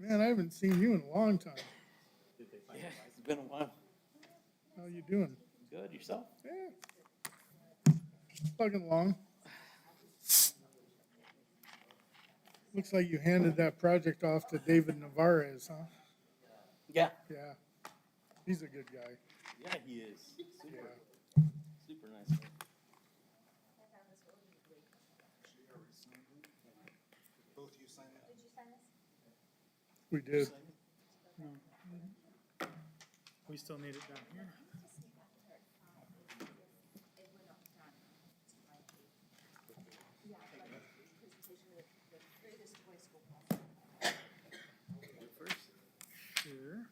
Man, I haven't seen you in a long time. Yeah, it's been a while. How you doing? Good, yourself? Yeah. Plugging along. Looks like you handed that project off to David Navarez, huh? Yeah. Yeah. He's a good guy. Yeah, he is. Super, Yeah. super nice. Both of you sign that? Did you sign this? We did. We still need it down here. Here.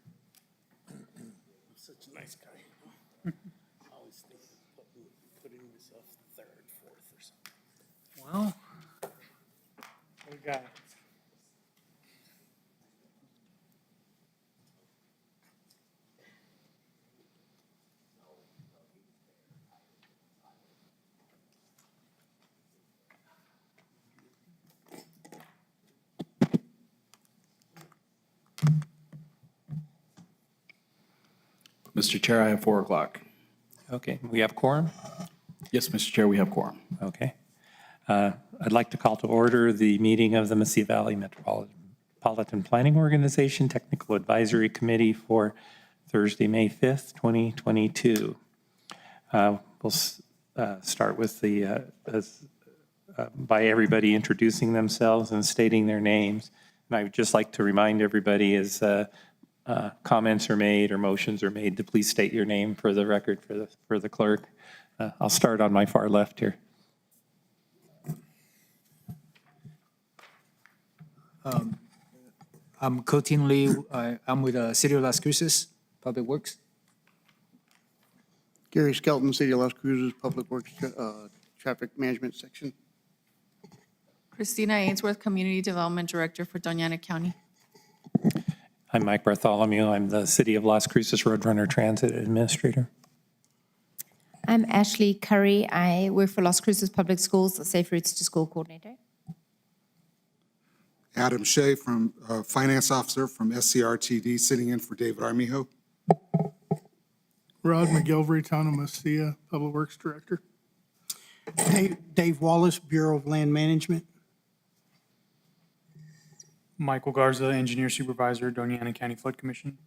Such a nice guy. I always think of putting yourself third, fourth, or something. Well, we got it. Mr. Chair, I have 4 o'clock. Okay, we have quorum? Yes, Mr. Chair, we have quorum. Okay. I'd like to call to order the meeting of the Mesilla Valley Metropolitan Planning Organization Technical Advisory Committee for Thursday, May 5th, 2022. We'll start with by everybody introducing themselves and stating their names. And I would just like to remind everybody as comments are made or motions are made to please state your name for the record for the clerk. I'll start on my far left here. I'm Cotin Lee. I'm with City of Las Cruces Public Works. Gary Skelton, City of Las Cruces Public Works Traffic Management Section. Christina Ainsworth, Community Development Director for Doña Ana County. I'm Mike Bartholomew. I'm the City of Las Cruces Roadrunner Transit Administrator. I'm Ashley Curry. I work for Las Cruces Public Schools, the Safe Routes to School Coordinator. Adam Shea, from Finance Officer from SCRTD, sitting in for David Armijo. Rod McGilvery, Town of Mesilla, Public Works Director. Dave Wallace, Bureau of Land Management. Michael Garza, Engineer Supervisor, Doña Ana County Flood Commission.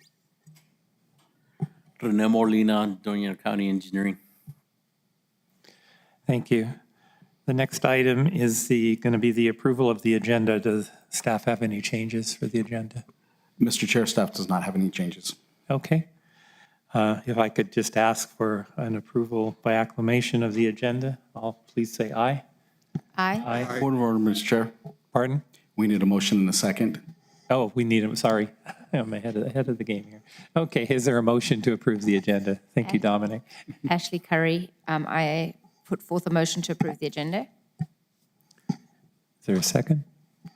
Rene Molina, Doña Ana County Engineering. Thank you. The next item is going to be the approval of the agenda. Does staff have any changes for the agenda? Mr. Chair, staff does not have any changes. Okay. If I could just ask for an approval by acclamation of the agenda, I'll please say aye. Aye. Point of order, Mr. Chair. Pardon? We need a motion and a second. Oh, we need it. Sorry. I'm ahead of the game here. Okay. Is there a motion to approve the agenda? Thank you, Dominic. Ashley Curry. I put forth a motion to approve the agenda. Is there a second?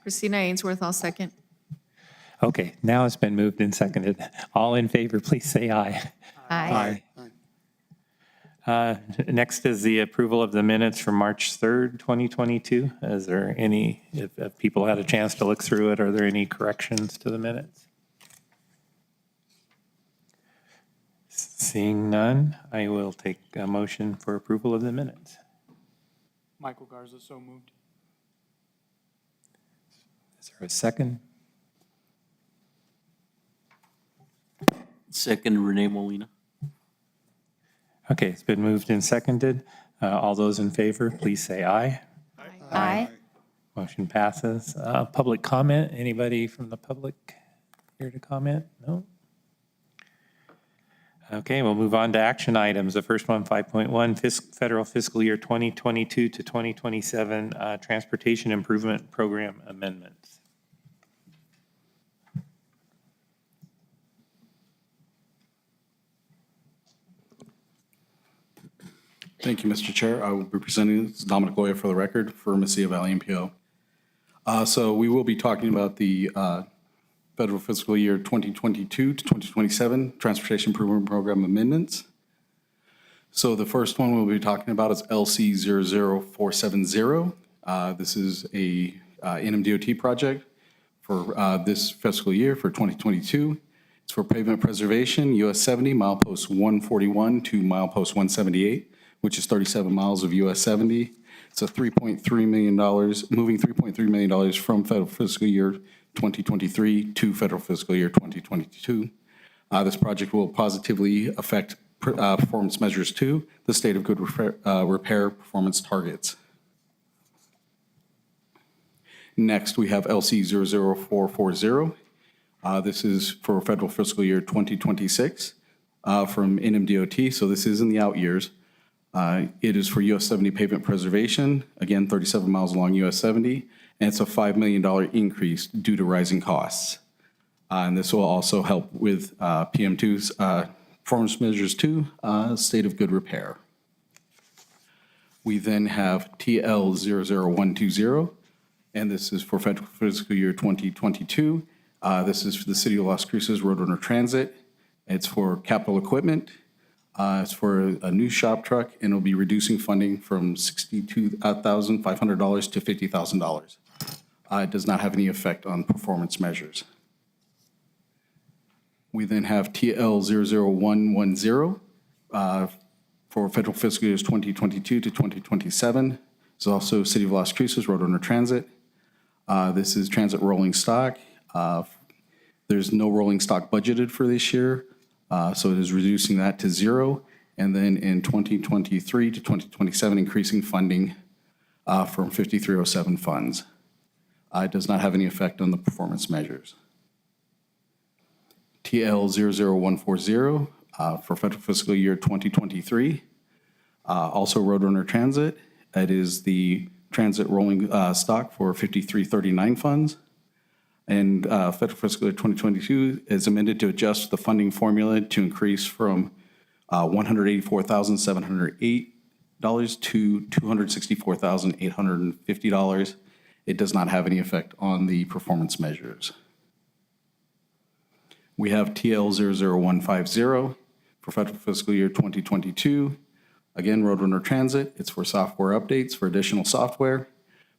Christina Ainsworth, I'll second. Okay. Now it's been moved and seconded. All in favor, please say aye. Aye. Next is the approval of the minutes from March 3rd, 2022. Is there any, if people had a chance to look through it, are there any corrections to the minutes? Seeing none, I will take a motion for approval of the minutes. Michael Garza, so moved. Is there a second? Second, Rene Molina. Okay, it's been moved and seconded. All those in favor, please say aye. Aye. Motion passes. Public comment, anybody from the public here to comment? No? Okay, we'll move on to action items. The first one, 5.1, Federal Fiscal Year 2022 to 2027 Transportation Improvement Program Amendments. Thank you, Mr. Chair. I will be presenting this, Dominic Loya for the record, for Mesilla Valley Mpo. So we will be talking about the Federal Fiscal Year 2022 to 2027 Transportation Improvement Program Amendments. So the first one we'll be talking about is LC 00470. This is a Nmdot project for this fiscal year for 2022. It's for pavement preservation, US 70, milepost 141 to milepost 178, which is 37 miles of US 70. It's a $3.3 million, moving $3.3 million from federal fiscal year 2023 to federal fiscal year 2022. This project will positively affect performance measures 2, the state of good repair performance targets. Next, we have LC 00440. This is for federal fiscal year 2026 from Nmdot, so this is in the out years. It is for US 70 pavement preservation, again, 37 miles along US 70, and it's a $5 million increase due to rising costs. And this will also help with PM2's performance measures 2, state of good repair. We then have TL 00120, and this is for federal fiscal year 2022. This is for the City of Las Cruces Roadrunner Transit. It's for capital equipment. It's for a new shop truck, and it'll be reducing funding from $62,500 to $50,000. It does not have any effect on performance measures. We then have TL 00110 for federal fiscal years 2022 to 2027. It's also City of Las Cruces Roadrunner Transit. This is transit rolling stock. There's no rolling stock budgeted for this year, so it is reducing that to 0. And then in 2023 to 2027, increasing funding from 5307 funds. It does not have any effect on the performance measures. TL 00140 for federal fiscal year 2023. Also Roadrunner Transit. That is the transit rolling stock for 5339 funds. And federal fiscal year 2022 is amended to adjust the funding formula to increase from $184,708 to $264,850. It does not have any effect on the performance measures. We have TL 00150 for federal fiscal year 2022. Again, Roadrunner Transit. It's for software updates for additional software.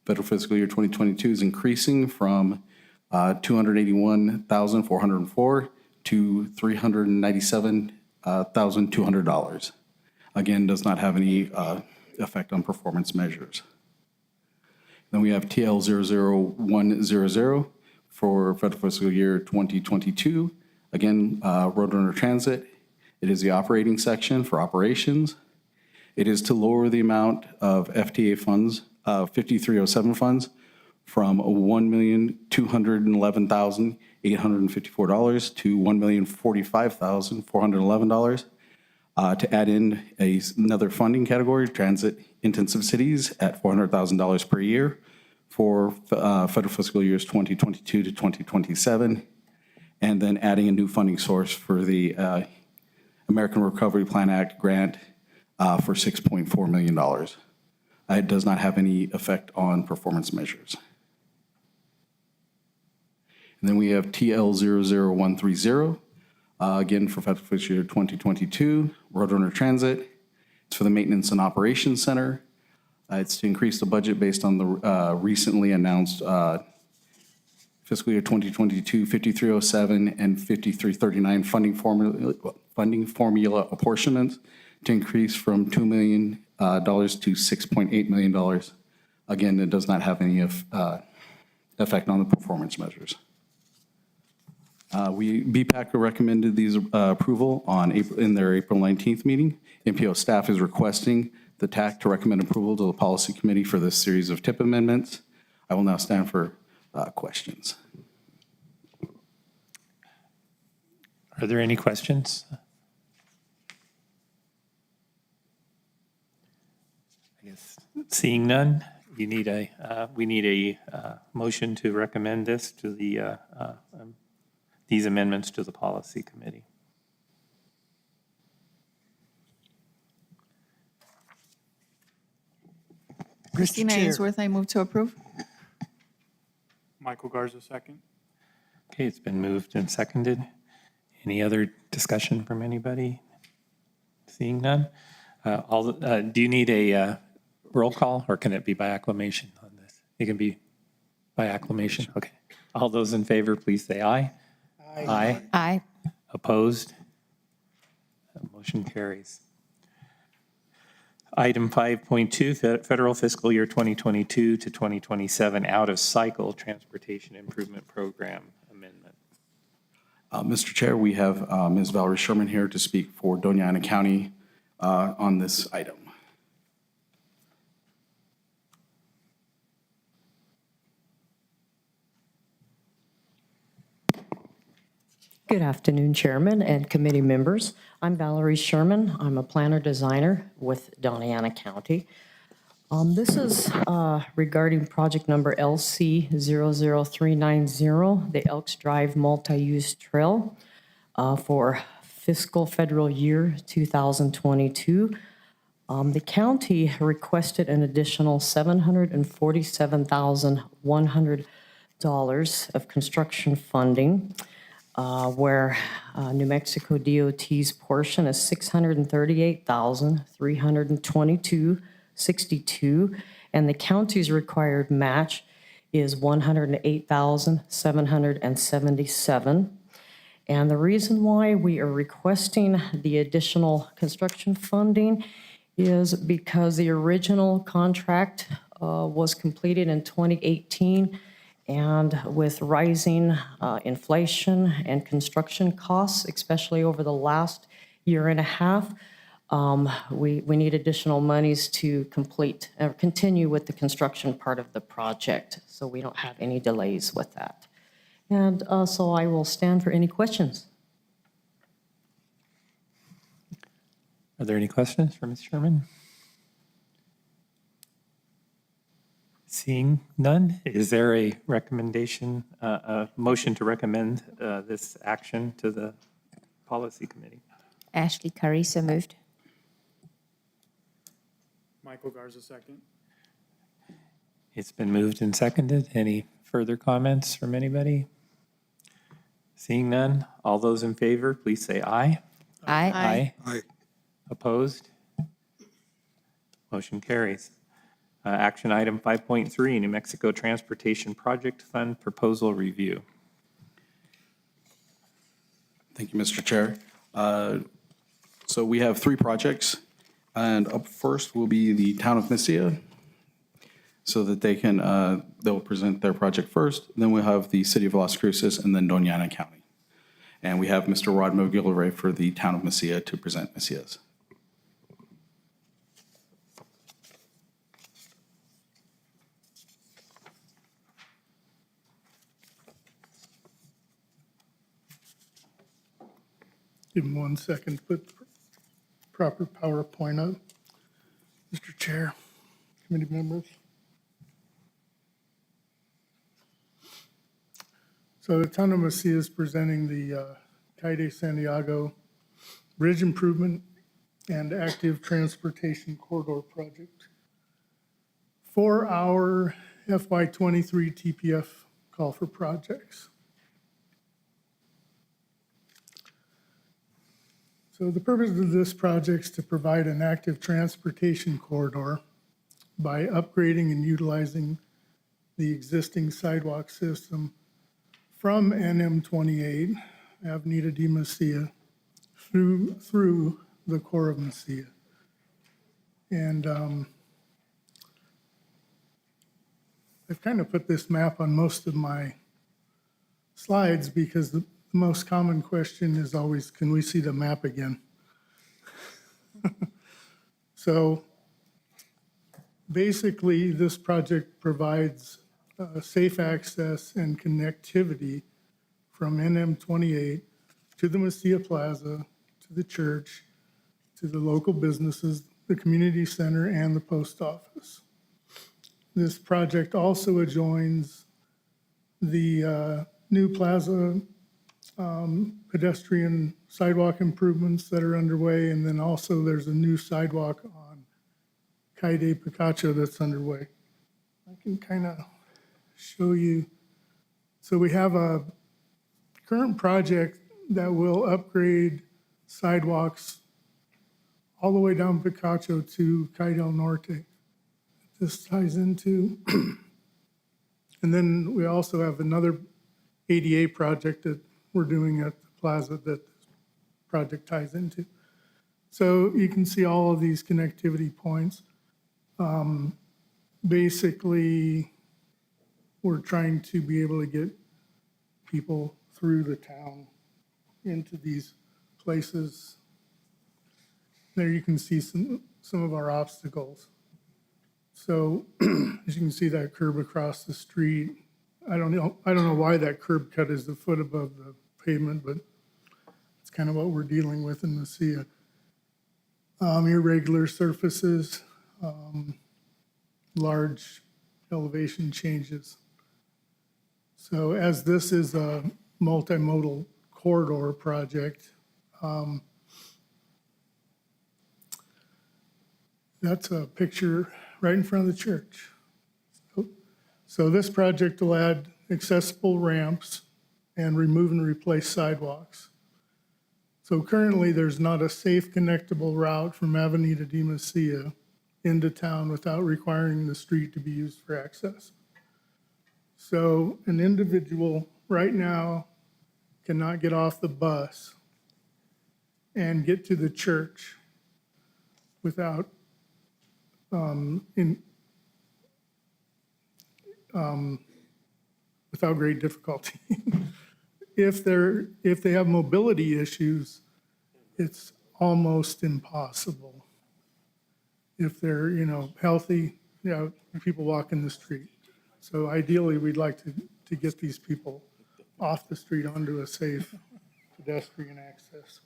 Federal fiscal year 2022 is increasing from $281,404 to $397,200. Again, does not have any effect on performance measures. Then we have TL 00100 for federal fiscal year 2022. Again, Roadrunner Transit. It is the operating section for operations. It is to lower the amount of FTA funds, 5307 funds, from $1,211,854 to $1,045,411 to add in another funding category, transit intensive cities, at $400,000 per year for federal fiscal years 2022 to 2027, and then adding a new funding source for the American Recovery Plan Act grant for $6.4 million. It does not have any effect on performance measures. And then we have TL 00130, again for federal fiscal year 2022, Roadrunner Transit. It's for the Maintenance and Operations Center. It's to increase the budget based on the recently announced fiscal year 2022 5307 and 5339 funding formula apportionments to increase from $2 million to $6.8 million. Again, it does not have any effect on the performance measures. BPAC recommended these approval in their April 19th meeting. Mpo staff is requesting the TAC to recommend approval to the policy committee for this series of tip amendments. I will now stand for questions. Are there any questions? I guess seeing none, we need a motion to recommend this to the these amendments to the policy committee. Christina Chair. Ainsworth, I move to approve. Michael Garza, second. Okay, it's been moved and seconded. Any other discussion from anybody? Seeing none? Do you need a roll call, or can it be by acclamation on this? It can be by acclamation, okay. All those in favor, please say aye. Aye. Aye. Opposed? Motion carries. Item 5.2, Federal Fiscal Year 2022 to 2027 Out-of-Cycle Transportation Improvement Program Amendment. Mr. Chair, we have Ms. Valerie Sherman here to speak for Doña Ana County on this item. Good afternoon, Chairman and committee members. I'm Valerie Sherman. I'm a planner designer with Doña Ana County. This is regarding project number LC 00390, the Elks Drive Multi-Use Trail for fiscal federal year 2022. The county requested an additional $747,100 of construction funding, where New Mexico DOT's portion is $638,322.62, and the county's required match is $108,777. And the reason why we are requesting the additional construction funding is because the original contract was completed in 2018, and with rising inflation and construction costs, especially over the last year and a half, we need additional monies to complete or continue with the construction part of the project, so we don't have any delays with that. And so I will stand for any questions. Are there any questions for Ms. Sherman? Seeing none, is there a recommendation, a motion to recommend this action to the Policy Committee? Ashley Curry, so moved. Michael Garza, second. It's been moved and seconded. Any further comments from anybody? Seeing none, all those in favor, please say aye. Aye. Aye. Aye. Opposed? Motion carries. Action item 5.3, New Mexico Transportation Project Fund Proposal Review. Thank you, Mr. Chair. So we have 3 projects, and up first will be the town of Mesilla, so that they can, they'll present their project first. Then we'll have the city of Las Cruces, and then Doña Ana County. And we have Mr. Rod McGillivray for the town of Mesilla to present Mesilla's. Give him 1 second to put the proper PowerPoint up. Mr. Chair, committee members. So the town of Mesilla is presenting the Calle Santiago Bridge Improvement and Active Transportation Corridor Project for our FY23 TPF call for projects. So the purpose of this project is to provide an active transportation corridor by upgrading and utilizing the existing sidewalk system from NM28, Avenida de Mesilla, through the core of Mesilla. And I've kind of put this map on most of my slides because the most common question is always, can we see the map again? So basically, this project provides safe access and connectivity from NM28 to the Mesilla Plaza, to the church, to the local businesses, the community center, and the post office. This project also adjoins the new plaza pedestrian sidewalk improvements that are underway, and then also there's a new sidewalk on Calle Picacho that's underway. I can kind of show you. So we have a current project that will upgrade sidewalks all the way down Picacho to Calle del Norte. This ties into. And then we also have another ADA project that we're doing at the plaza that this project ties into. So you can see all of these connectivity points. Basically, we're trying to be able to get people through the town into these places. There you can see some of our obstacles. So as you can see that curb across the street, I don't know why that curb cut is a foot above the pavement, but it's kind of what we're dealing with in Mesilla. Irregular surfaces, large elevation changes. So as this is a multimodal corridor project, that's a picture right in front of the church. So this project will add accessible ramps and remove and replace sidewalks. So currently, there's not a safe connectable route from Avenida de Mesilla into town without requiring the street to be used for access. So an individual right now cannot get off the bus and get to the church without without great difficulty. If they have mobility issues, it's almost impossible. If they're, healthy, people walk in the street. So ideally, we'd like to get these people off the street onto a safe pedestrian access.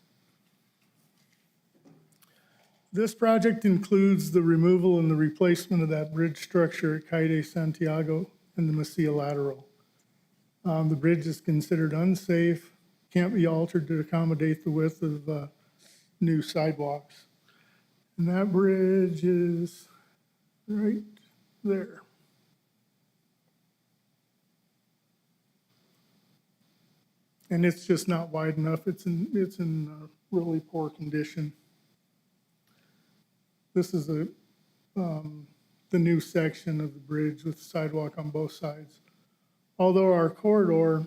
This project includes the removal and the replacement of that bridge structure at Calle Santiago and the Mesilla Lateral. The bridge is considered unsafe, can't be altered to accommodate the width of new sidewalks. And that bridge is right there. And it's just not wide enough. It's in really poor condition. This is the new section of the bridge with sidewalk on both sides. Although our corridor,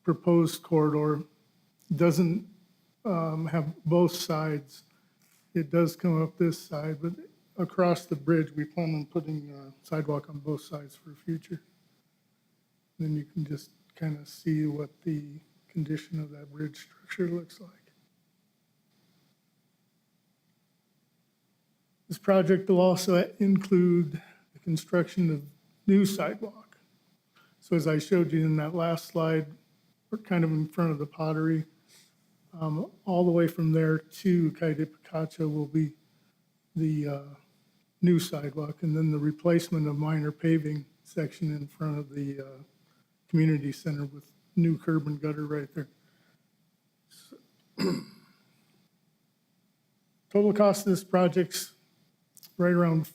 proposed corridor, doesn't have both sides, it does come up this side, but across the bridge, we plan on putting sidewalk on both sides for future. Then you can just kind of see what the condition of that bridge structure looks like. This project will also include the construction of new sidewalk. So as I showed you in that last slide, we're kind of in front of the pottery. All the way from there to Calle de Picacho will be the new sidewalk, and then the replacement of minor paving section in front of the community center with new curb and gutter right there. Total cost of this project's right around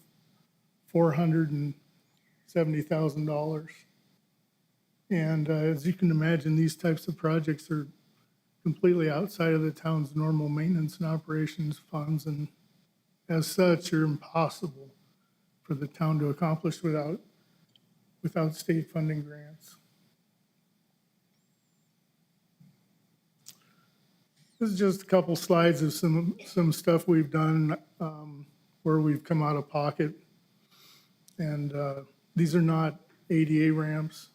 $470,000. And as you can imagine, these types of projects are completely outside of the town's normal maintenance and operations funds, and as such are impossible for the town to accomplish without state funding grants. This is just a couple slides of some stuff we've done where we've come out of pocket. And these are not ADA ramps.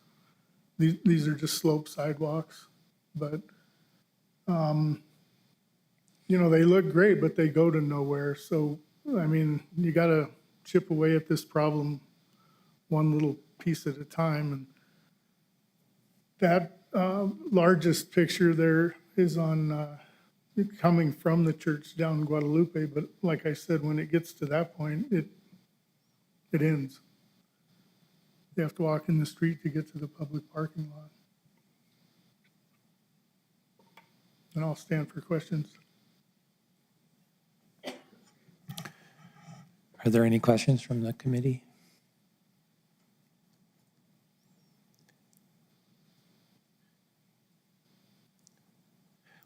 These are just slope sidewalks. But, they look great, but they go to nowhere. So, I mean, you got to chip away at this problem one little piece at a time. And that largest picture there is on coming from the church down in Guadalupe. But like I said, when it gets to that point, it ends. You have to walk in the street to get to the public parking lot. And I'll stand for questions. Are there any questions from the committee?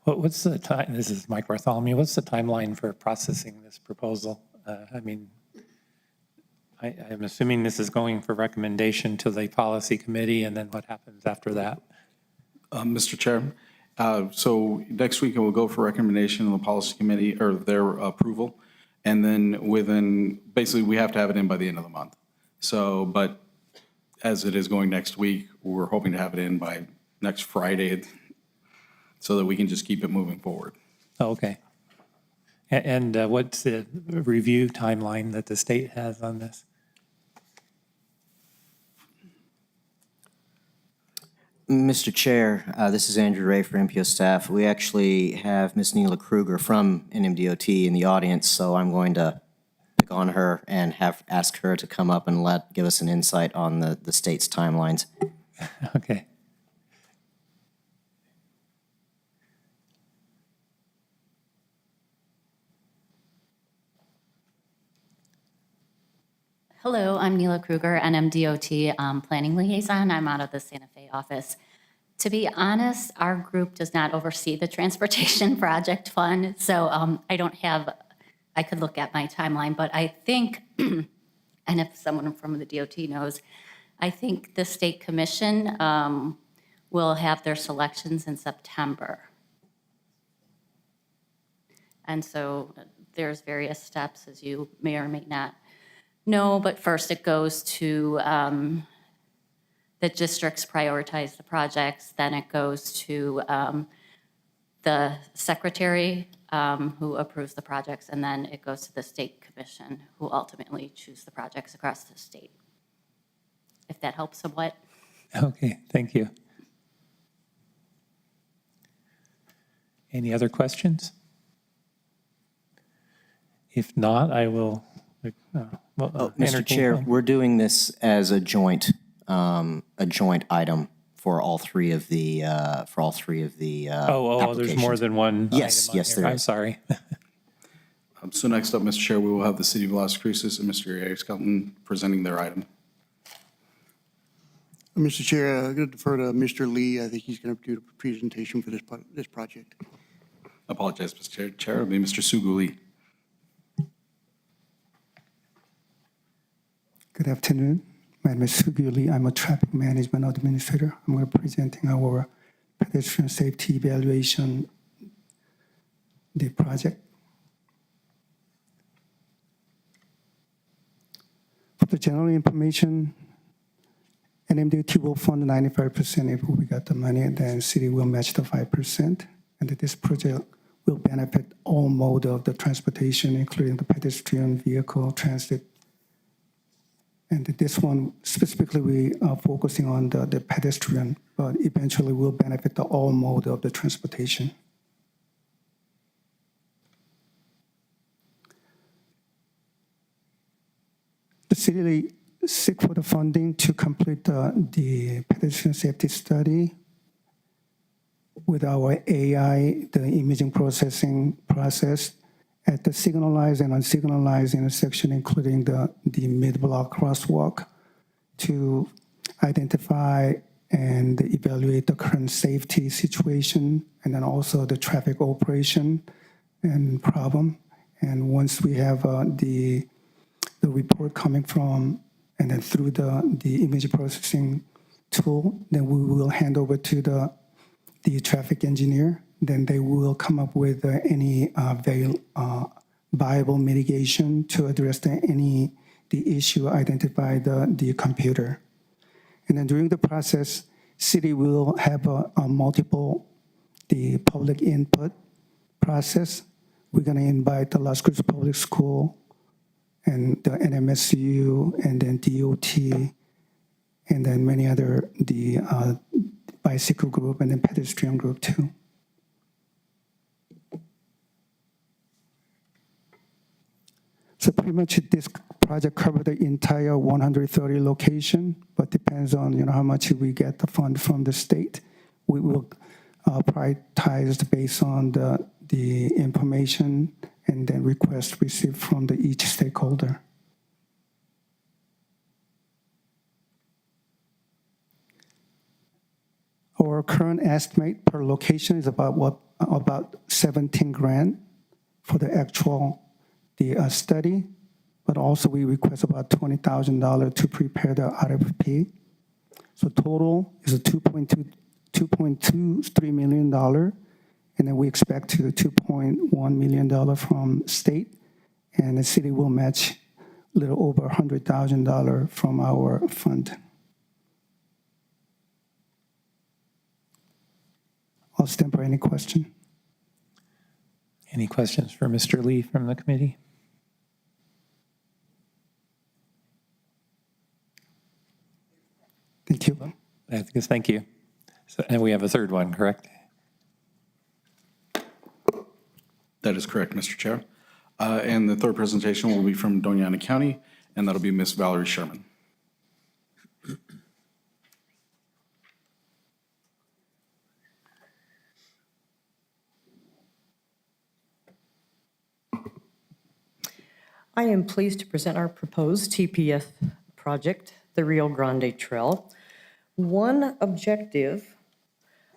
What's the time? This is Mike Bartholomew. What's the timeline for processing this proposal? I'm assuming this is going for recommendation to the policy committee, and then what happens after that? Mr. Chair, so next week it will go for recommendation of the policy committee or their approval. And then basically we have to have it in by the end of the month. So, but as it is going next week, we're hoping to have it in by next Friday so that we can just keep it moving forward. Okay. And what's the review timeline that the state has on this? Mr. Chair, this is Andrew Ray for Mpo Staff. We actually have Ms. Neela Kruger from Nmdot in the audience, so I'm going to pick on her and ask her to come up and give us an insight on the state's timelines. Okay. Hello, I'm Neela Kruger, Nmdot Planning Liaison. I'm out of the Santa Fe office. To be honest, our group does not oversee the Transportation Project Fund, so I could look at my timeline, but I think, and if someone from the DOT knows, I think the State Commission will have their selections in September. And so there's various steps, as you may or may not know, but first it goes to the districts prioritize the projects, then it goes to the secretary who approves the projects, and then it goes to the State Commission who ultimately choose the projects across the state. If that helps somewhat. Okay, thank you. Any other questions? If not, I will Mr. Chair, we're doing this as a joint item for all three of the there's more than one. Yes, yes, there is. I'm sorry. So next up, Mr. Chair, we will have the City of Las Cruces and Mr. Ariel Skelton presenting their item. Mr. Chair, I'm going to defer to Mr. Lee. I think he's going to do the presentation for this project. I apologize, Mr. Chair. It'll be Mr. Suguli. Good afternoon. My name is Suguli. I'm a traffic management administrator. I'm going to be presenting our pedestrian safety evaluation, the project. For the general information, Nmdot will fund 95%. If we got the money, then city will match the 5%. And this project will benefit all modes of the transportation, including the pedestrian, vehicle, transit. And this one, specifically, we are focusing on the pedestrian, but eventually will benefit the all mode of the transportation. The city seek for the funding to complete the pedestrian safety study with our AI, the imaging processing process, at the signalized and unsignalized intersection, including the mid-block crosswalk, to identify and evaluate the current safety situation, and then also the traffic operation and problem. And once we have the report coming from, and then through the image processing tool, then we will hand over to the traffic engineer. Then they will come up with any very viable mitigation to address the issue identified the computer. And then during the process, city will have the public input process. We're going to invite the Las Cruces Public School and the NMSU and then DOT and then many other, the bicycle group and then pedestrian group too. So pretty much this project covered the entire 130 location, but depends on how much we get the fund from the state. We will prioritize based on the information and then request received from each stakeholder. Our current estimate per location is about 17 grand for the actual study, but also we request about $20,000 to prepare the RFP. So total is a $2.23 million, and then we expect to $2.1 million from state, and the city will match a little over $100,000 from our fund. I'll stand for any question. Any questions for Mr. Lee from the committee? Thank you. Thank you. So, and we have a third one, correct? That is correct, Mr. Chair. And the third presentation will be from Doña Ana County, and that'll be Ms. Valerie Sherman. I am pleased to present our proposed TPF project, the Rio Grande Trail. One objective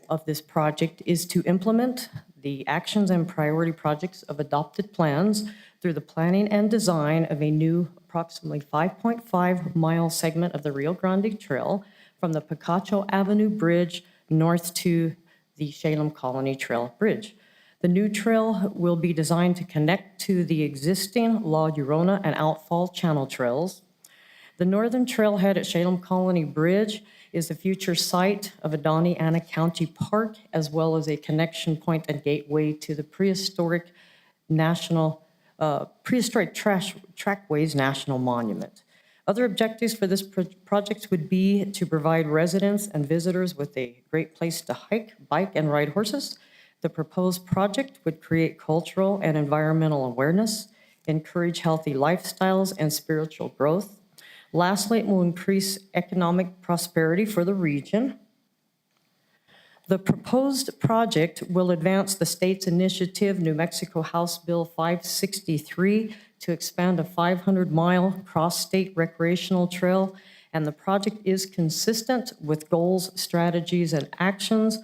of this project is to implement the actions and priority projects of adopted plans through the planning and design of a new approximately 5.5-mile segment of the Rio Grande Trail from the Picacho Avenue Bridge north to the Shalem Colony Trail Bridge. The new trail will be designed to connect to the existing La Llorona and Outfall Channel trails. The northern trailhead at Shalem Colony Bridge is the future site of Adani Ana County Park, as well as a connection point and gateway to the prehistoric Trackways National Monument. Other objectives for this project would be to provide residents and visitors with a great place to hike, bike, and ride horses. The proposed project would create cultural and environmental awareness, encourage healthy lifestyles and spiritual growth. Lastly, it will increase economic prosperity for the region. The proposed project will advance the state's initiative, New Mexico House Bill 563, to expand a 500-mile cross-state recreational trail, and the project is consistent with goals, strategies, and actions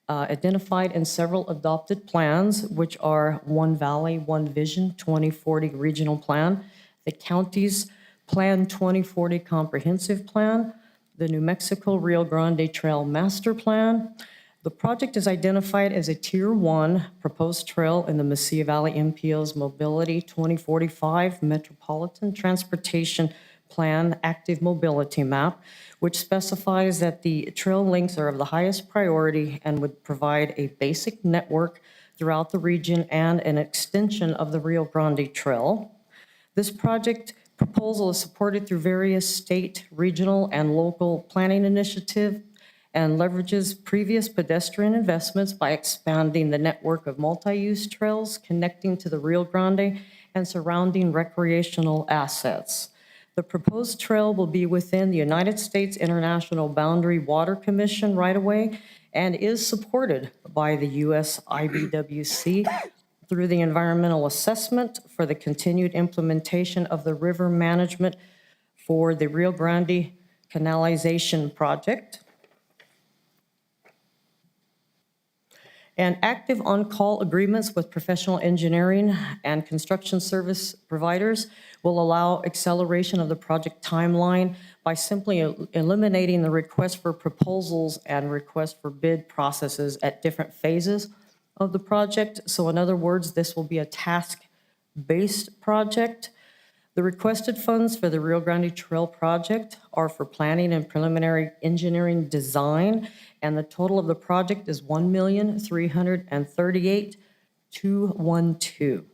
identified in several adopted plans, which are One Valley, One Vision 2040 Regional Plan, the county's Plan 2040 Comprehensive Plan, the New Mexico Rio Grande Trail Master Plan. The project is identified as a Tier 1 proposed trail in the Mesilla Valley MPO's Mobility 2045 Metropolitan Transportation Plan Active Mobility Map, which specifies that the trail links are of the highest priority and would provide a basic network throughout the region and an extension of the Rio Grande Trail. This project proposal is supported through various state, regional, and local planning initiatives and leverages previous pedestrian investments by expanding the network of multi-use trails connecting to the Rio Grande and surrounding recreational assets. The proposed trail will be within the United States International Boundary Water Commission right-of-way and is supported by the U.S. IBWC through the environmental assessment for the continued implementation of the river management for the Rio Grande Canalization Project. And active on-call agreements with professional engineering and construction service providers will allow acceleration of the project timeline by simply eliminating the request for proposals and request for bid processes at different phases of the project. So in other words, this will be a task-based project. The requested funds for the Rio Grande Trail project are for planning and preliminary engineering design, and the total of the project is $1,338,212.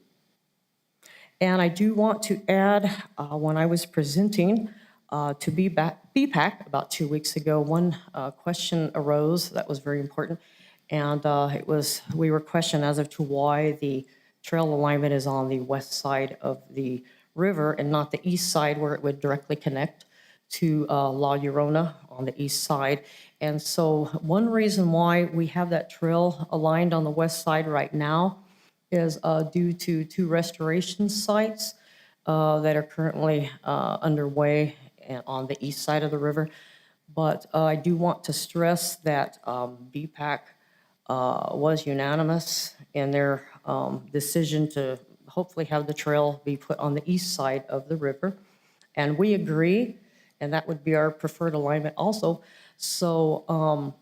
And I do want to add, when I was presenting to BPAC about 2 weeks ago, one question arose that was very important, and we were questioned as to why the trail alignment is on the west side of the river and not the east side where it would directly connect to La Llorona on the east side. And so one reason why we have that trail aligned on the west side right now is due to 2 restoration sites that are currently underway on the east side of the river. But I do want to stress that BPAC was unanimous in their decision to hopefully have the trail be put on the east side of the river. And we agree, and that would be our preferred alignment also. So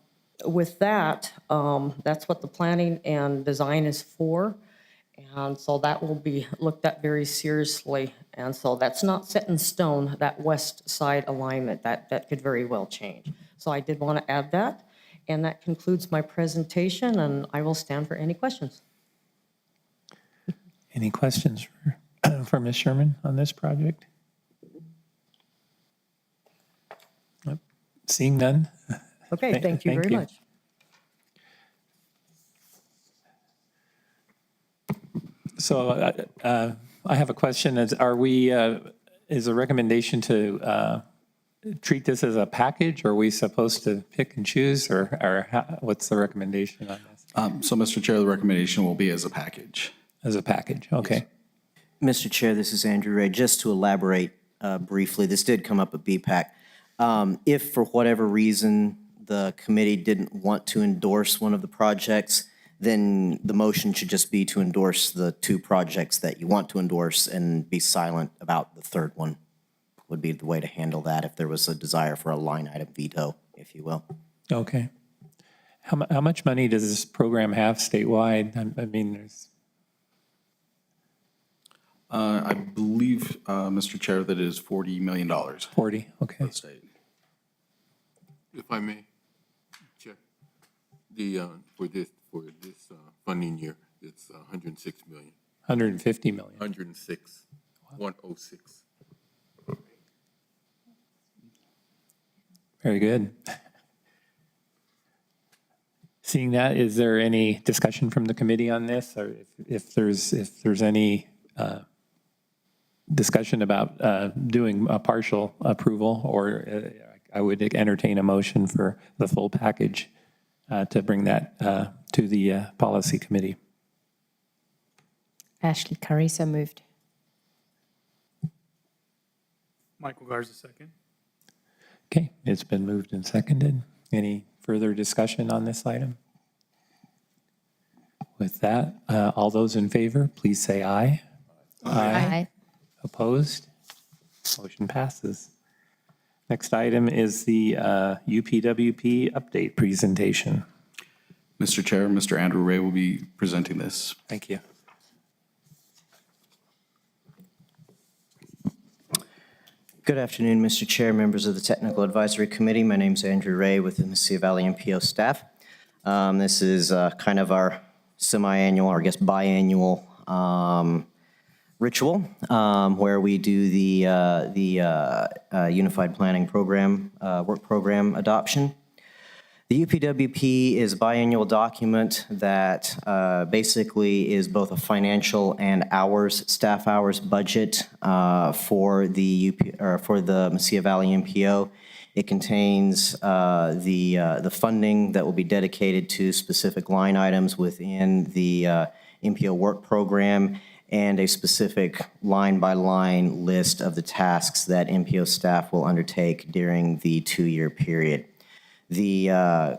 with that, that's what the planning and design is for. And so that will be looked at very seriously. And so that's not set in stone, that west side alignment. That could very well change. So I did want to add that. And that concludes my presentation, and I will stand for any questions. Any questions for Ms. Sherman on this project? Nope. Seeing none? Okay, thank you very much. So I have a question. Is a recommendation to treat this as a package? Or are we supposed to pick and choose, or what's the recommendation on this? So, Mr. Chair, the recommendation will be as a package. As a package, okay. Mr. Chair, this is Andrew Ray. Just to elaborate briefly, this did come up at BPAC. If for whatever reason the committee didn't want to endorse one of the projects, then the motion should just be to endorse the two projects that you want to endorse and be silent about the third one, would be the way to handle that if there was a desire for a line item veto, if you will. Okay. How much money does this program have statewide? I mean, there's... I believe, Mr. Chair, that it is $40 million. 40, okay. For the state. If I may, Chair, for this funding year, it's 106 million. 150 million. 106, 106. Very good. Seeing that, is there any discussion from the committee on this, or if there's any discussion about doing a partial approval, or I would entertain a motion for the full package to bring that to the policy committee. Ashley Curry, so moved. Michael Garza, second. Okay, it's been moved and seconded. Any further discussion on this item? With that, all those in favor, please say aye. Aye. Opposed? Motion passes. Next item is the UPWP update presentation. Mr. Chair, Mr. Andrew Ray will be presenting this. Thank you. Good afternoon, Mr. Chair, members of the Technical Advisory Committee. My name is Andrew Ray with the Mesilla Valley Mpo staff. This is kind of our semi-annual, or I guess biannual ritual where we do the Unified Planning Program, work program adoption. The UPWP is a biannual document that basically is both a financial and staff hours budget for the Mesilla Valley MPO. It contains the funding that will be dedicated to specific line items within the MPO work program, and a specific line-by-line list of the tasks that MPO staff will undertake during the 2-year period. The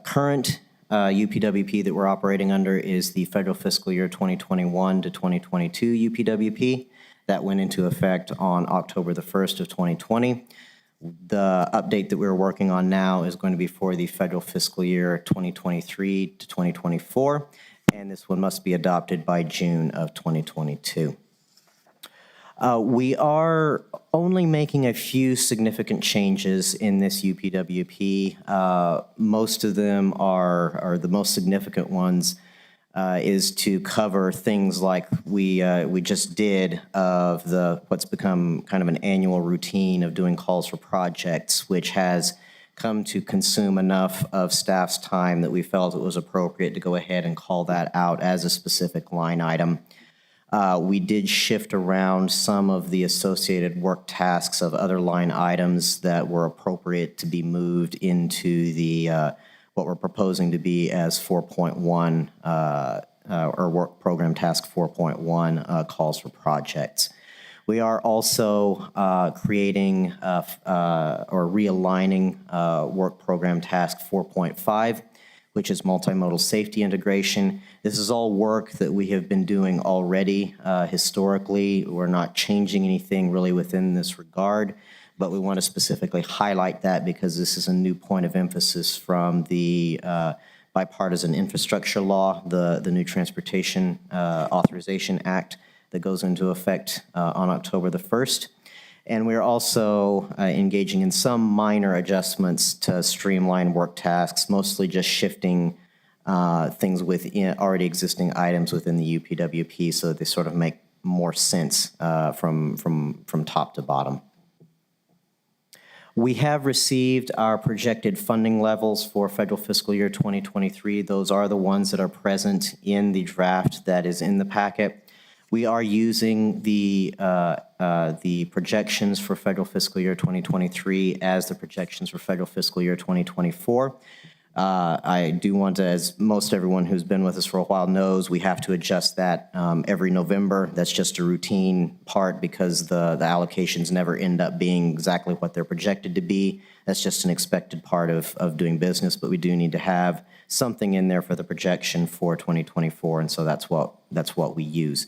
current UPWP that we're operating under is the Federal Fiscal Year 2021 to 2022 UPWP. That went into effect on October the 1st of 2020. The update that we're working on now is going to be for the Federal Fiscal Year 2023 to 2024, and this one must be adopted by June of 2022. We are only making a few significant changes in this UPWP. Most of them are the most significant ones is to cover things like we just did of what's become kind of an annual routine of doing calls for projects, which has come to consume enough of staff's time that we felt it was appropriate to go ahead and call that out as a specific line item. We did shift around some of the associated work tasks of other line items that were appropriate to be moved into the what we're proposing to be as 4.1 or work program task 4.1 calls for projects. We are also creating or realigning work program task 4.5, which is multimodal safety integration. This is all work that we have been doing already historically. We're not changing anything really within this regard, but we want to specifically highlight that because this is a new point of emphasis from the bipartisan infrastructure law, the new Transportation Authorization Act that goes into effect on October the 1st. And we're also engaging in some minor adjustments to streamline work tasks, mostly just shifting things within already existing items within the UPWP so that they sort of make more sense from top to bottom. We have received our projected funding levels for federal fiscal year 2023. Those are the ones that are present in the draft that is in the packet. We are using the projections for federal fiscal year 2023 as the projections for federal fiscal year 2024. I do want to, as most everyone who's been with us for a while knows, we have to adjust that every November. That's just a routine part because the allocations never end up being exactly what they're projected to be. That's just an expected part of doing business, but we do need to have something in there for the projection for 2024, and so that's what we use.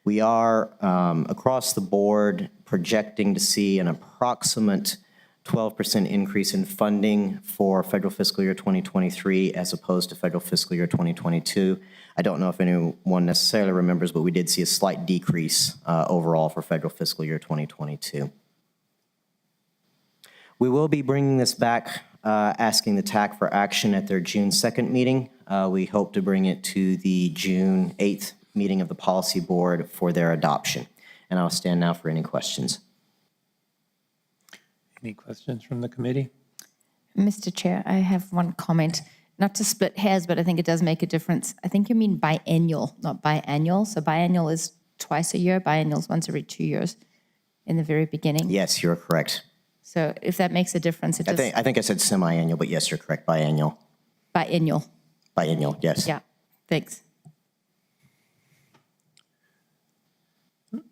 We are, across the board, projecting to see an approximate 12% increase in funding for federal fiscal year 2023 as opposed to federal fiscal year 2022. I don't know if anyone necessarily remembers, but we did see a slight decrease overall for federal fiscal year 2022. We will be bringing this back, asking the TAC for action at their June 2nd meeting. We hope to bring it to the June 8th meeting of the policy board for their adoption. And I'll stand now for any questions. Any questions from the committee? Mr. Chair, I have one comment. Not to split hairs, but I think it does make a difference. I think you mean biennial, not biannual. So biannual is twice a year, biennial is once every 2 years in the very beginning. Yes, you're correct. So if that makes a difference, it does. I think I said semi-annual, but yes, you're correct, biannual. Biennial. Biennial, yes. Yeah, thanks.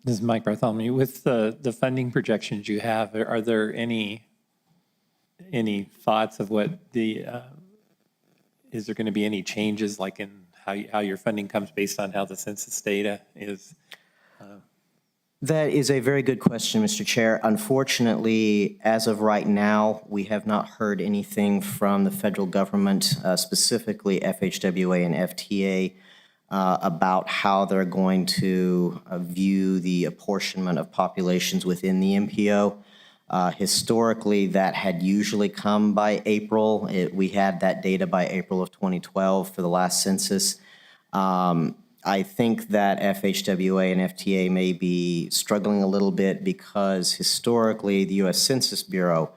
This is Mike Bartholomew. With the funding projections you have, are there any thoughts of what is there going to be any changes like in how your funding comes based on how the census data is? That is a very good question, Mr. Chair. Unfortunately, as of right now, we have not heard anything from the federal government, specifically FHWA and FTA, about how they're going to view the apportionment of populations within the MPO. Historically, that had usually come by April. We had that data by April of 2012 for the last census. I think that FHWA and FTA may be struggling a little bit because historically the U.S. Census Bureau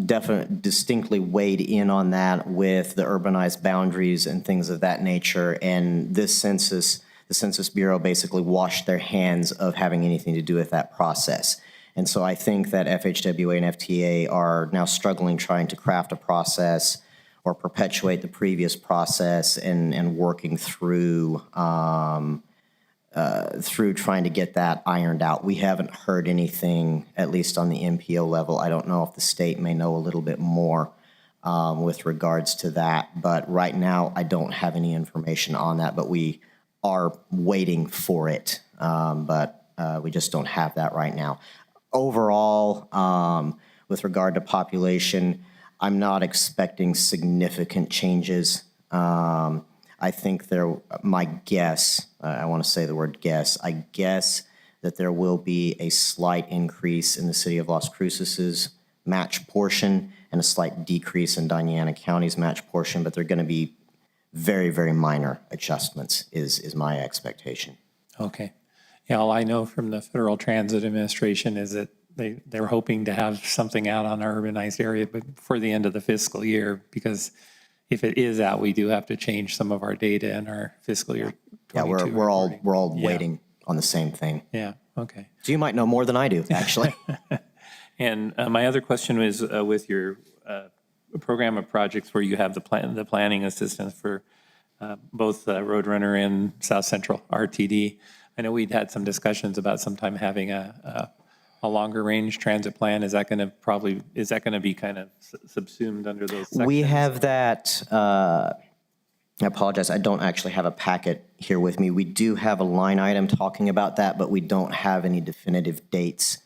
distinctly weighed in on that with the urbanized boundaries and things of that nature. And this census, the Census Bureau basically washed their hands of having anything to do with that process. And so I think that FHWA and FTA are now struggling trying to craft a process or perpetuate the previous process and working through trying to get that ironed out. We haven't heard anything, at least on the MPO level. I don't know if the state may know a little bit more with regards to that. But right now, I don't have any information on that, but we are waiting for it. But we just don't have that right now. Overall, with regard to population, I'm not expecting significant changes. I think my guess, I want to say the word guess, I guess that there will be a slight increase in the city of Las Cruces' match portion and a slight decrease in Diana County's match portion, but they're going to be very, very minor adjustments is my expectation. Okay. Yeah, all I know from the Federal Transit Administration is that they're hoping to have something out on our urbanized area before the end of the fiscal year, because if it is out, we do have to change some of our data in our fiscal year 22. Yeah, we're all waiting on the same thing. Yeah, okay. So you might know more than I do, actually. And my other question was with your program of projects where you have the planning assistance for both Roadrunner and South Central RTD. I know we'd had some discussions about sometime having a a longer range transit plan? Is that going to be kind of subsumed under those sections? We have that, I apologize, I don't actually have a packet here with me. We do have a line item talking about that, but we don't have any definitive dates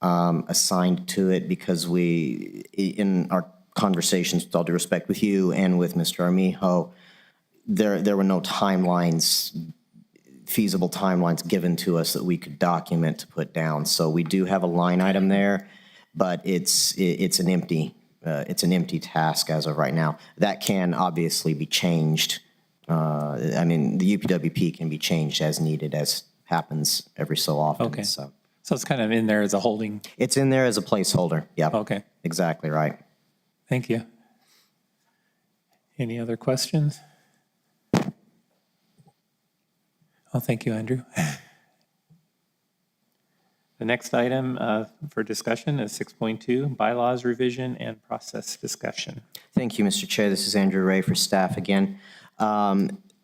assigned to it because in our conversations, with all due respect with you and with Mr. Armijo, there were no timelines, feasible timelines given to us that we could document to put down. So we do have a line item there, but it's an empty task as of right now. That can obviously be changed. I mean, the UPWP can be changed as needed, as happens every so often. Okay. So it's kind of in there as a holding. It's in there as a placeholder. Yeah. Okay. Exactly right. Thank you. Any other questions? Oh, thank you, Andrew. The next item for discussion is 6.2, bylaws revision and process discussion. Thank you, Mr. Chair. This is Andrew Ray for staff again.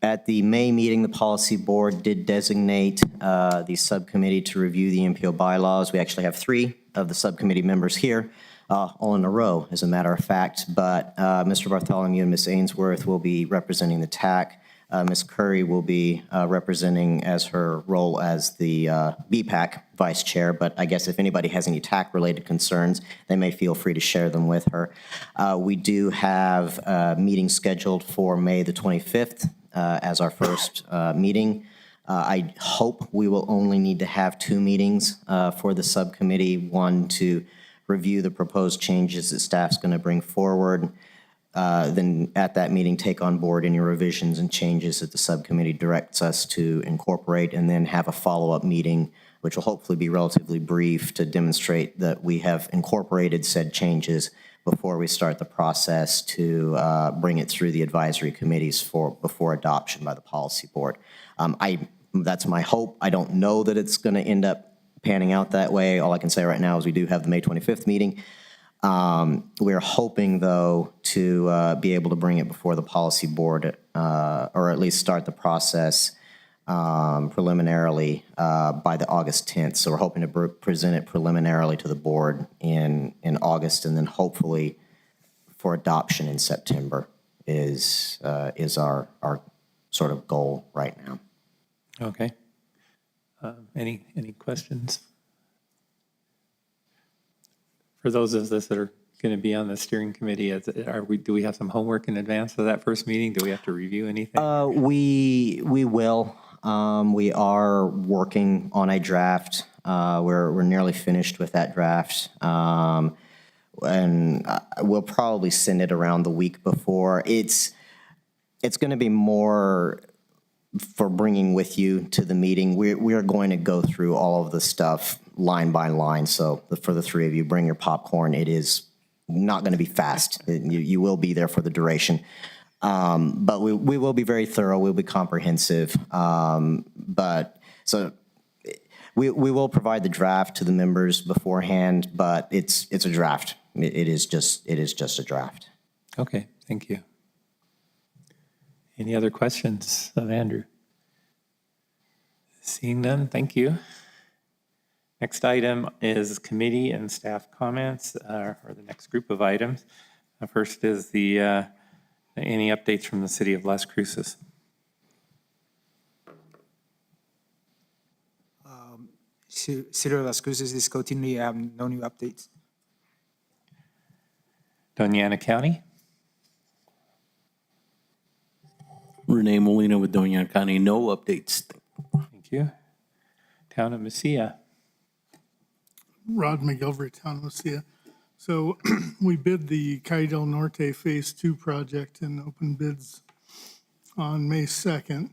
At the May meeting, the policy board did designate the subcommittee to review the MPO bylaws. We actually have 3 of the subcommittee members here, all in a row, as a matter of fact. But Mr. Bartholomew and Ms. Ainsworth will be representing the TAC. Ms. Curry will be representing as her role as the BPAC vice chair, but I guess if anybody has any TAC-related concerns, they may feel free to share them with her. We do have a meeting scheduled for May the 25th as our first meeting. I hope we will only need to have 2 meetings for the subcommittee, one to review the proposed changes that staff's going to bring forward, then at that meeting take on board any revisions and changes that the subcommittee directs us to incorporate, and then have a follow-up meeting, which will hopefully be relatively brief, to demonstrate that we have incorporated said changes before we start the process to bring it through the advisory committees before adoption by the policy board. That's my hope. I don't know that it's going to end up panning out that way. All I can say right now is we do have the May 25th meeting. We're hoping, though, to be able to bring it before the policy board, or at least start the process preliminarily by the August 10th. So we're hoping to present it preliminarily to the board in August, and then hopefully for adoption in September is our sort of goal right now. Okay. Any questions? For those of us that are going to be on the steering committee, do we have some homework in advance of that first meeting? Do we have to review anything? We will. We are working on a draft. We're nearly finished with that draft. And we'll probably send it around the week before. It's going to be more for bringing with you to the meeting. We are going to go through all of the stuff line by line. So for the 3 of you, bring your popcorn. It is not going to be fast. You will be there for the duration. But we will be very thorough. We'll be comprehensive. But so we will provide the draft to the members beforehand, but it's a draft. It is just a draft. Okay, thank you. Any other questions of Andrew? Seeing none, thank you. Next item is committee and staff comments, or the next group of items. First is any updates from the city of Las Cruces. City of Las Cruces is continuing, no new updates. Doña Ana County. Renee Molina with Doña Ana County, no updates. Thank you. Town of Mesilla. Rod McGilvery, Town of Lucia. So we bid the Calle del Norte Phase 2 project and open bids on May 2nd.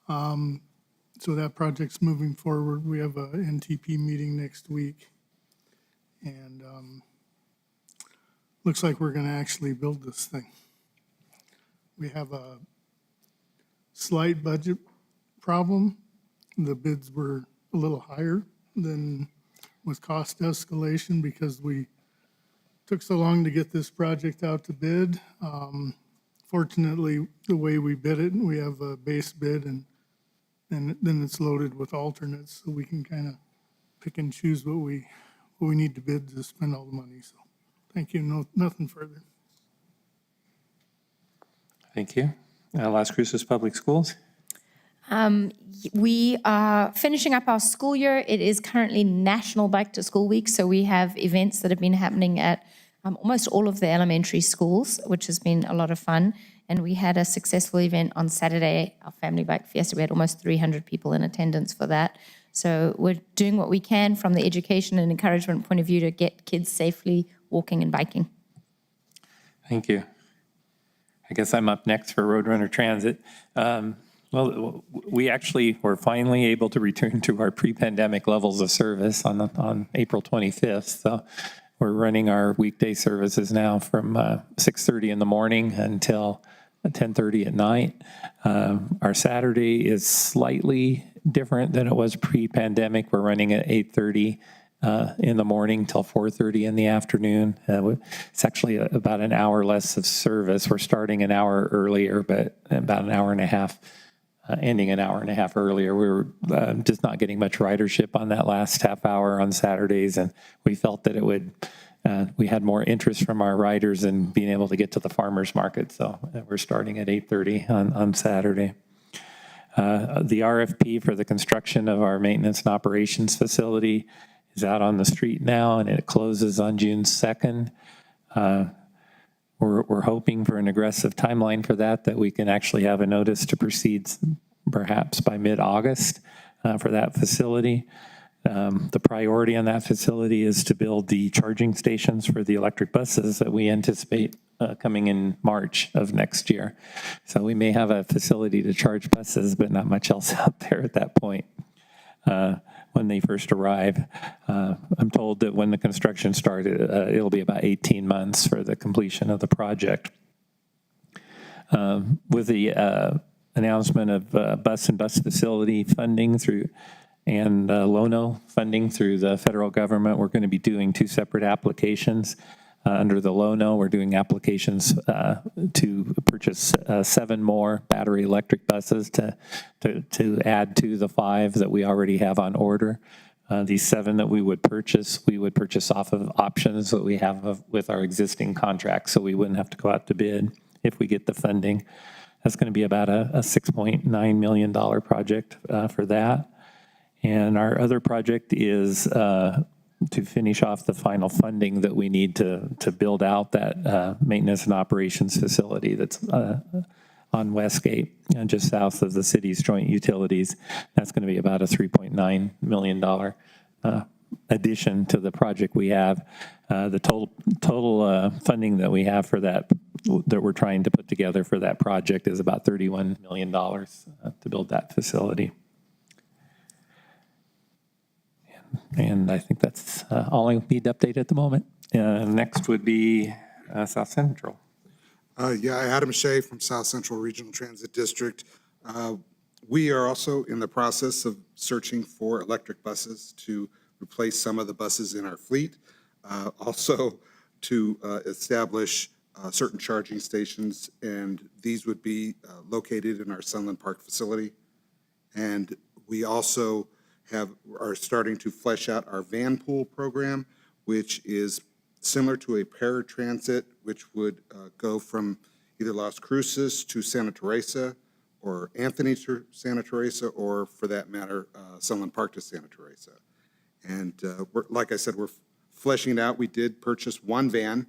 So that project's moving forward. We have a NTP meeting next week. And looks like we're going to actually build this thing. We have a slight budget problem. The bids were a little higher than with cost escalation because we took so long to get this project out to bid. Fortunately, the way we bid it, we have a base bid and then it's loaded with alternates, so we can kind of pick and choose what we need to bid to spend all the money. So thank you. No, nothing further. Thank you. Las Cruces Public Schools. We are finishing up our school year. It is currently National Bike to School Week, so we have events that have been happening at almost all of the elementary schools, which has been a lot of fun. And we had a successful event on Saturday, our Family Bike Fiesta. We had almost 300 people in attendance for that. So we're doing what we can from the education and encouragement point of view to get kids safely walking and biking. Thank you. I guess I'm up next for Roadrunner Transit. Well, we actually were finally able to return to our pre-pandemic levels of service on April 25th. So we're running our weekday services now from 6:30 in the morning until 10:30 at night. Our Saturday is slightly different than it was pre-pandemic. We're running at 8:30 in the morning till 4:30 in the afternoon. It's actually about an hour less of service. We're starting an hour earlier, but about an hour and a half, ending an hour and a half earlier. We were just not getting much ridership on that last half hour on Saturdays, and we felt that it would, we had more interest from our riders in being able to get to the farmers market. So we're starting at 8:30 on Saturday. The RFP for the construction of our maintenance and operations facility is out on the street now, and it closes on June 2nd. We're hoping for an aggressive timeline for that we can actually have a notice to proceed perhaps by mid-August for that facility. The priority on that facility is to build the charging stations for the electric buses that we anticipate coming in March of next year. So we may have a facility to charge buses, but not much else out there at that point. When they first arrive. I'm told that when the construction started, it'll be about 18 months for the completion of the project. With the announcement of bus and bus facility funding through and LONO funding through the federal government, we're going to be doing two separate applications. Under the LONO, we're doing applications to purchase 7 more battery electric buses to add to the 5 that we already have on order. These 7 that we would purchase off of options that we have with our existing contracts, so we wouldn't have to go out to bid if we get the funding. That's going to be about a $6.9 million project for that. And our other project is to finish off the final funding that we need to build out that maintenance and operations facility that's on Westgate, just south of the city's joint utilities. That's going to be about a $3.9 million addition to the project we have. The total funding that we have for that we're trying to put together for that project is about $31 million to build that facility. And I think that's all I need to update at the moment. Next would be South Central. Yeah, Adam Shea from South Central Regional Transit District. We are also in the process of searching for electric buses to replace some of the buses in our fleet. Also to establish certain charging stations, and these would be located in our Sunland Park facility. And we also are starting to flesh out our van pool program, which is similar to a paratransit, which would go from either Las Cruces to Santa Teresa, or Anthony to Santa Teresa, or for that matter, Sunland Park to Santa Teresa. And like I said, we're fleshing it out. We did purchase 1 van,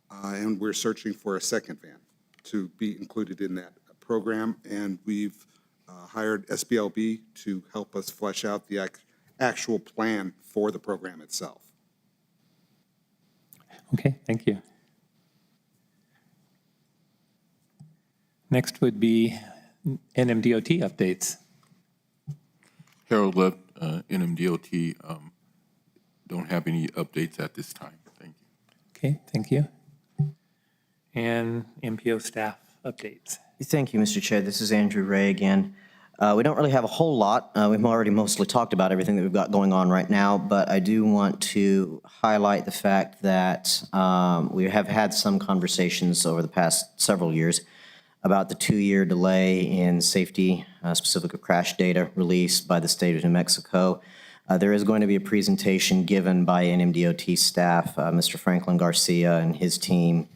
and we're searching for a second van to be included in that program. And we've hired SBLB to help us flesh out the actual plan for the program itself. Okay, thank you. Next would be Nmdot updates. Harold Left, Nmdot, don't have any updates at this time. Thank you. Okay, thank you. And Mpo Staff updates. Thank you, Mr. Chair. This is Andrew Ray again. We don't really have a whole lot. We've already mostly talked about everything that we've got going on right now, but I do want to highlight the fact that we have had some conversations over the past several years about the 2-year delay in safety, specifically crash data released by the state of New Mexico. There is going to be a presentation given by NMDOT staff, Mr. Franklin Garcia and his team,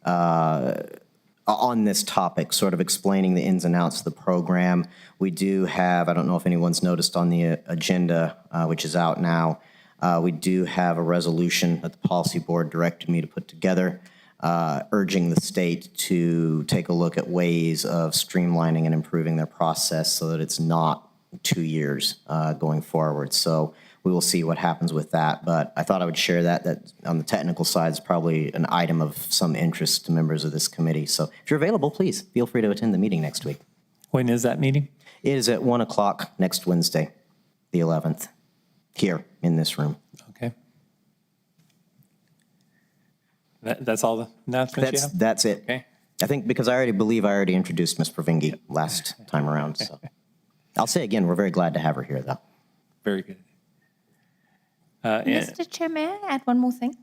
on this topic, sort of explaining the ins and outs of the program. We do have, I don't know if anyone's noticed on the agenda, which is out now, we do have a resolution that the policy board directed me to put together, urging the state to take a look at ways of streamlining and improving their process so that it's not 2 years going forward. So we will see what happens with that. But I thought I would share that on the technical side is probably an item of some interest to members of this committee. So if you're available, please feel free to attend the meeting next week. When is that meeting? It is at 1 o'clock next Wednesday, the 11th, here in this room. Okay. That's all the announcements you have? That's it. Okay. I think because I already introduced Ms. Provingi last time around. So I'll say again, we're very glad to have her here, though. Very good. Mr. Chair, may I add one more thing?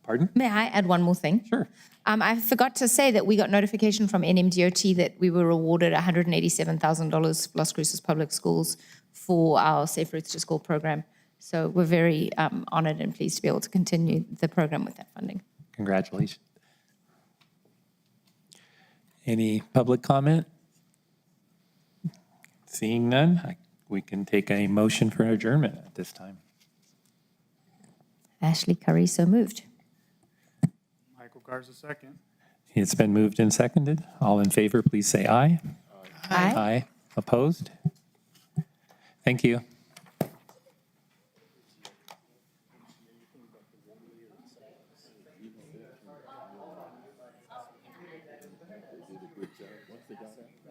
Pardon? May I add one more thing? Sure. I forgot to say that we got notification from NMDOT that we were awarded $187,000 Las Cruces Public Schools for our Safe Routes to School program. So we're very honored and pleased to be able to continue the program with that funding. Congratulations. Any public comment? Seeing none, we can take a motion for adjournment at this time. Ashley Curry, so moved. Michael Garza, second. It's been moved and seconded. All in favor, please say aye. Aye. Aye. Opposed? Thank you. They did a good job. Once they got that.